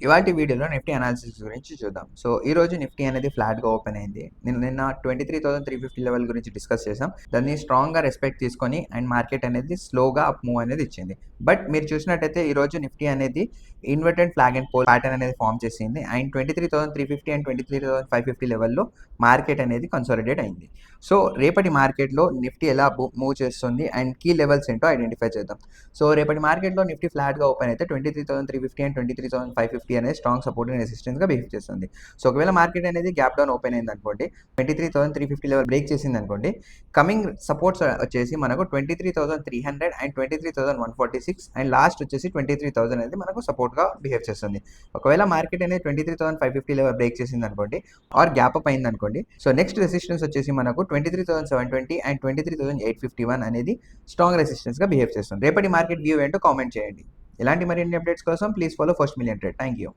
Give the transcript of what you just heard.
ఇవాల్టి వీడియోలో Nifty analysis గురించి చూద్దాం. సో, ఈరోజు నిఫ్టీ అనేది ఫ్లాట్‌గా ఓపెన్ అయింది. నిన్న 23,350 లెవెల్ గురించి డిస్కస్ చేసాం. దాన్ని స్ట్రాంగ్‌గా రెస్పెక్ట్ తీసుకొని అండ్ మార్కెట్ అనేది స్లోగా అప్ మూవ్ అనేది ఇచ్చింది. బట్ మీరు చూసినట్టయితే ఈరోజు నిఫ్టీ అనేది inverted flag and pole pattern అనేది ఫార్మ్ చేసింది. అండ్ 23,350 అండ్ 23,550 లెవెల్‌లో మార్కెట్ అనేది కన్సాలిడేట్ అయింది. సో, రేపటి మార్కెట్‌లో నిఫ్టీ ఎలా మూవ్ చేస్తుంది అండ్ కీ లెవెల్స్ ఏంటో ఐడెంటిఫై చేద్దాం. సో, రేపటి మార్కెట్‌లో నిఫ్టీ ఫ్లాట్‌గా ఓపెన్ అయితే 23,350 అండ్ 23,550 అనేది స్ట్రాంగ్ సపోర్ట్ అండ్ రెసిస్టెన్స్‌గా బిహేవ్ చేస్తుంది. సో, ఒకవేళ మార్కెట్ అనేది గ్యాప్ డౌన్ ఓపెన్ అయిందనుకోండి, 23,350 లెవెల్ బ్రేక్ చేసిందనుకోండి, కమింగ్ సపోర్ట్స్ వచ్చేసి మనకు 23,300 అండ్ 23,146 అండ్ లాస్ట్ వచ్చేసి 23,000 అనేది మనకు సపోర్ట్‌గా బిహేవ్ చేస్తుంది. ఒకవేళ మార్కెట్ అనేది 23,550 లెవెల్ బ్రేక్ చేసిందనుకోండి ఆర్ గ్యాప్ అప్ అయిందనుకోండి, సో నెక్స్ట్ రెసిస్టెన్స్ వచ్చేసి మనకు 23,720 అండ్ 23,851 అనేది స్ట్రాంగ్ రెసిస్టెన్స్‌గా బిహేవ్ చేస్తుంది. రేపటి మార్కెట్ వ్యూ ఏంటో కామెంట్ చేయండి. ఇలాంటి మరిన్ని అప్డేట్స్ కోసం please follow first million trade. Thank you.